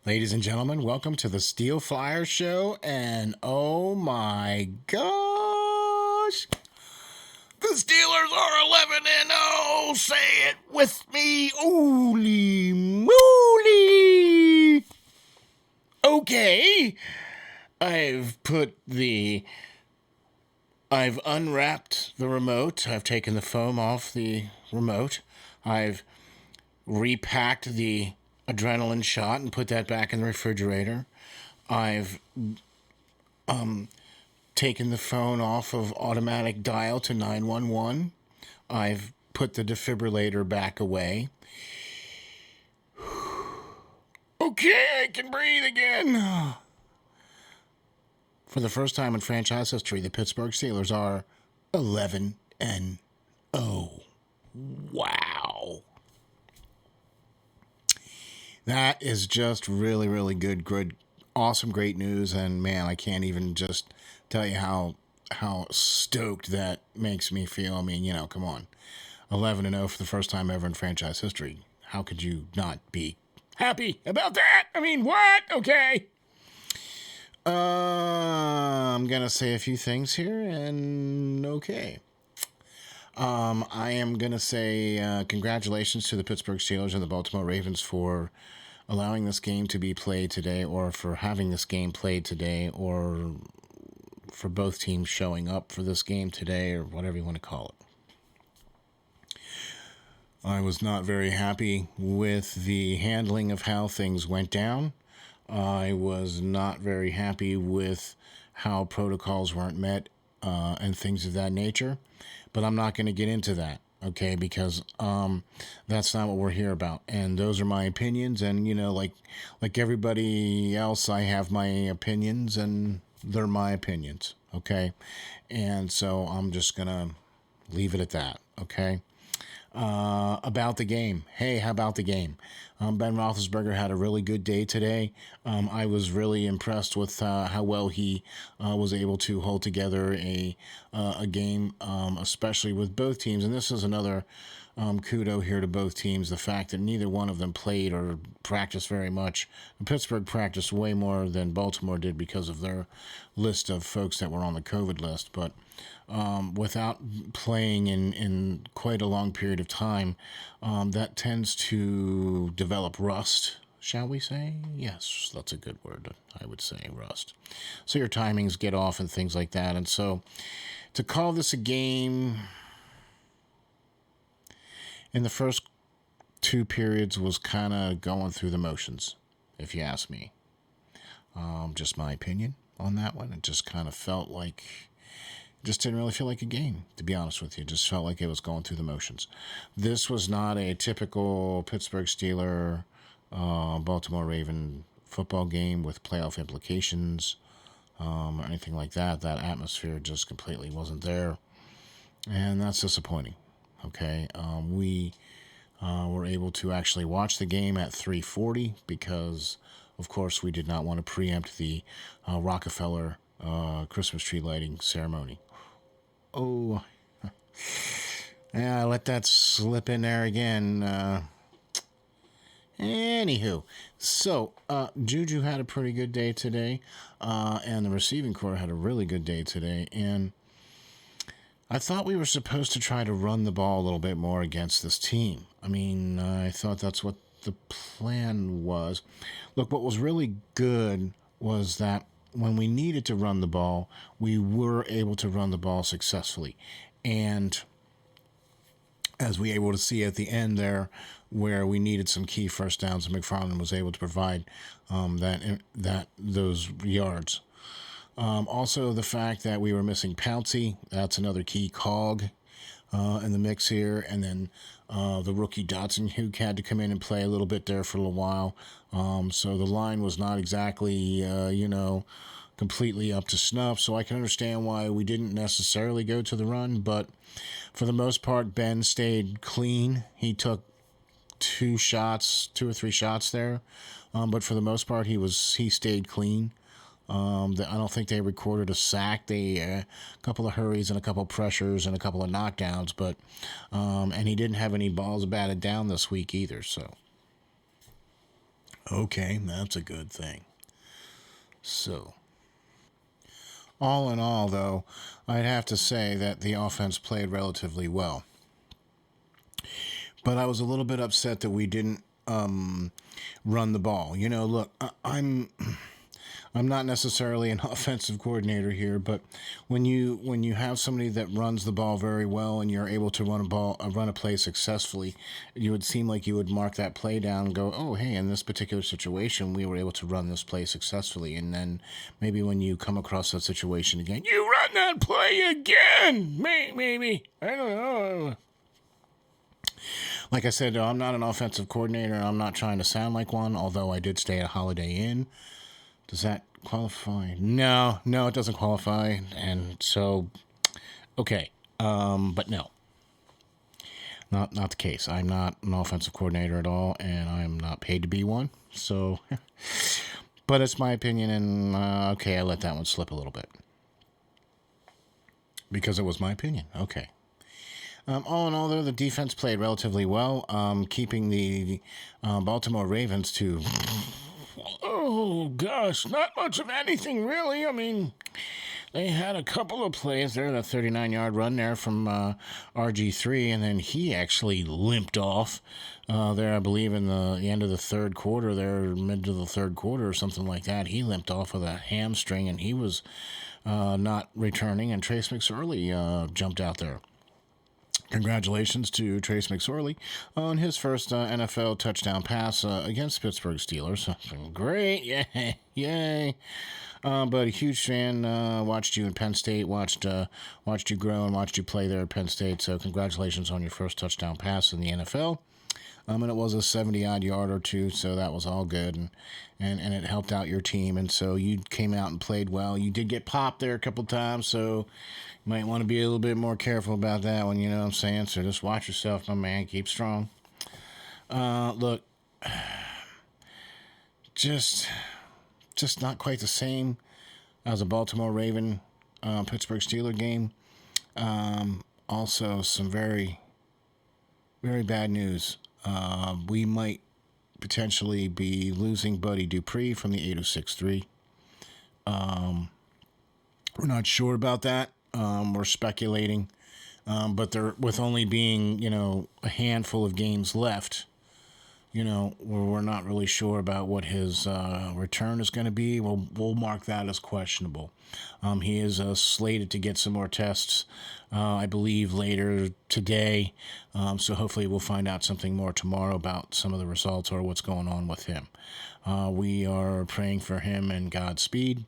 Ladies and gentlemen, welcome to the Steel Flyer Show. And oh my gosh, the Steelers are 11-0. Say it with me. Holy moly. Okay, I've unwrapped the remote. I've taken the foam off the remote. I've repacked the adrenaline shot and put that back in the refrigerator. I've taken the phone off of automatic dial to 911. I've put the defibrillator back away. Okay, I can breathe again. For the first time in franchise history, the Pittsburgh Steelers are 11-0. Wow. That is just really, really good, awesome, great news. And man, I can't even just tell you how stoked that makes me feel. I mean, come on. 11-0 for the first time ever in franchise history. How could you not be happy about that? I mean, what? Okay. I'm going to say a few things here, and okay. I am going to say congratulations to the Pittsburgh Steelers and the Baltimore Ravens for allowing this game to be played today, or for having this game played today, or for both teams showing up for this game today, or whatever you want to call it. I was not very happy with the handling of how things went down. I was not very happy with how protocols weren't met and things of that nature. But I'm not going to get into that, okay, because that's not what we're here about. And those are my opinions. And, like everybody else, I have my opinions, and they're my opinions, okay? And so I'm just going to leave it at that, okay? About the game. Hey, how about the game? Ben Roethlisberger had a really good day today. I was really impressed with how well he was able to hold together a game, especially with both teams. And this is another kudo here to both teams. The fact that neither one of them played or practiced very much. Pittsburgh practiced way more than Baltimore did because of their list of folks that were on the COVID list. But without playing in quite a long period of time, that tends to develop rust, shall we say? Yes, that's a good word, I would say, rust. So your timings get off and things like that. And so to call this a game in the first two periods was kind of going through the motions, if you ask me. Just my opinion on that one. It just kind of felt like, just didn't really feel like a game, to be honest with you. It just felt like it was going through the motions. This was not a typical Pittsburgh Steeler, Baltimore Raven football game with playoff implications or anything like that. That atmosphere just completely wasn't there. And that's disappointing. Okay, we were able to actually watch the game at 3:40 because, of course, we did not want to preempt the Rockefeller Christmas tree lighting ceremony. Oh, yeah, I let that slip in there again. Anywho, so Juju had a pretty good day today, and the receiving corps had a really good day today, and I thought we were supposed to try to run the ball a little bit more against this team. I mean, I thought that's what the plan was. Look, what was really good was that when we needed to run the ball, we were able to run the ball successfully. And as we were able to see at the end there, where we needed some key first downs, and McFarland was able to provide those yards. Also, the fact that we were missing Pouncey, that's another key cog in the mix here. And then the rookie Dotson, who had to come in and play a little bit there for a little while. So the line was not exactly, completely up to snuff. So I can understand why we didn't necessarily go to the run. But for the most part, Ben stayed clean. He took two or three shots there. But for the most part, he stayed clean. I don't think they recorded a sack. A couple of hurries and a couple of pressures and a couple of knockdowns, but and he didn't have any balls batted down this week either. So Okay, that's a good thing. So, all in all, though, I'd have to say that the offense played relatively well. But I was a little bit upset that we didn't run the ball. You know, look, I'm not necessarily an offensive coordinator here, but when you have somebody that runs the ball very well and you're able to run a play successfully, you would seem like you would mark that play down and go, oh hey, in this particular situation we were able to run this play successfully, and then maybe when you come across that situation again, you run that play again, maybe I don't know. Like I said, I'm not an offensive coordinator. I'm not trying to sound like one, although I did stay at Holiday Inn. Does that qualify? No, it doesn't qualify. And so, okay, but no, not the case. I'm not an offensive coordinator at all, and I'm not paid to be one. So, but it's my opinion, and okay, I let that one slip a little bit because it was my opinion. Okay. All in all, though, the defense played relatively well, keeping the Baltimore Ravens to, oh gosh, not much of anything really. I mean, they had a couple of plays there, the 39-yard run there from RG3, and then he actually limped off there, I believe, in the end of the third quarter, there, mid to the third quarter or something like that. He limped off with a hamstring, and he was not returning, and Trace McSorley jumped out there. Congratulations to Trace McSorley on his first NFL touchdown pass against Pittsburgh Steelers. Great, yay, yay! But a huge fan. Watched you in Penn State. Watched you grow and watched you play there at Penn State. So congratulations on your first touchdown pass in the NFL. And it was a 70-odd yard or two, so that was all good, and it helped out your team. And so you came out and played well. You did get popped there a couple times, so you might want to be a little bit more careful about that one. You know what I'm saying? So just watch yourself, my man. Keep strong. Look, just not quite the same as a Baltimore Raven Pittsburgh Steeler game. Also, some very, very bad news. We might potentially be losing Buddy Dupree from the 8063. We're not sure about that. We're speculating. But there, with only being, a handful of games left, we're not really sure about what his return is going to be. We'll mark that as questionable. He is slated to get some more tests, I believe, later today. So hopefully we'll find out something more tomorrow about some of the results or what's going on with him. We are praying for him and Godspeed.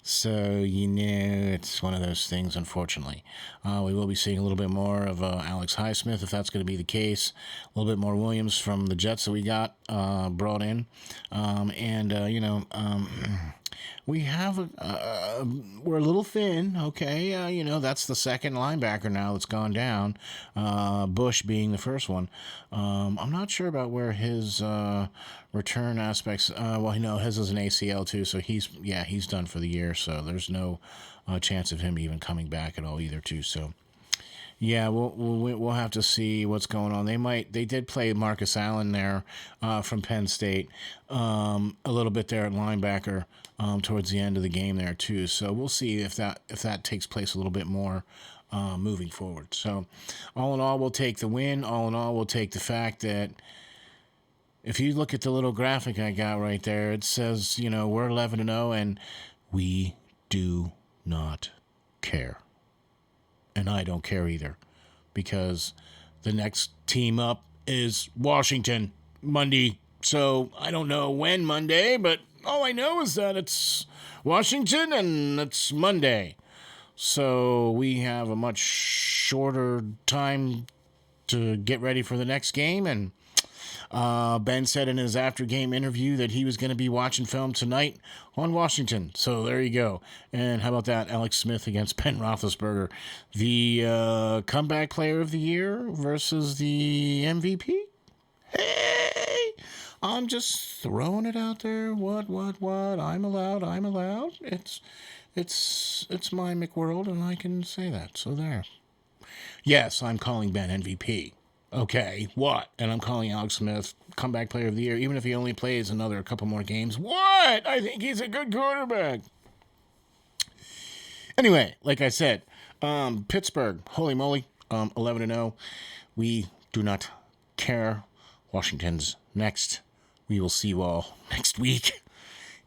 So, it's one of those things, unfortunately. We will be seeing a little bit more of Alex Highsmith, if that's going to be the case. A little bit more Williams from the Jets that we got brought in. We have we're a little thin, okay? That's the second linebacker now that's gone down. Bush being the first one. I'm not sure about where his return aspects. His is an ACL too, so he's done for the year. So there's no chance of him even coming back at all either, too. So. Yeah, we'll have to see what's going on. They did play Marcus Allen there from Penn State a little bit there at linebacker towards the end of the game there too. So we'll see if that takes place a little bit more moving forward. So all in all, we'll take the win. All in all, we'll take the fact that if you look at the little graphic I got right there, it says we're 11-0 and we do not care. And I don't care either, because the next team up is Washington Monday. So I don't know when Monday, but all I know is that it's Washington and it's Monday. So we have a much shorter time to get ready for the next game. And Ben said in his after-game interview that he was going to be watching film tonight on Washington. So there you go. And how about that? Alex Smith against Ben Roethlisberger. The comeback player of the year versus the MVP? Hey! I'm just throwing it out there. What? I'm allowed. It's my McWorld, and I can say that. So there. Yes, I'm calling Ben MVP. Okay, what? And I'm calling Alex Smith comeback player of the year, even if he only plays another couple more games. What? I think he's a good quarterback. Anyway, like I said, Pittsburgh, holy moly, 11-0. We do not care. Washington's next. We will see you all next week.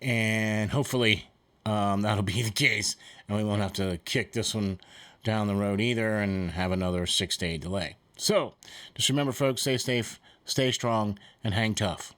And hopefully that'll be the case. And we won't have to kick this one down the road either and have another 6-day delay. So just remember, folks, stay safe, stay strong, and hang tough.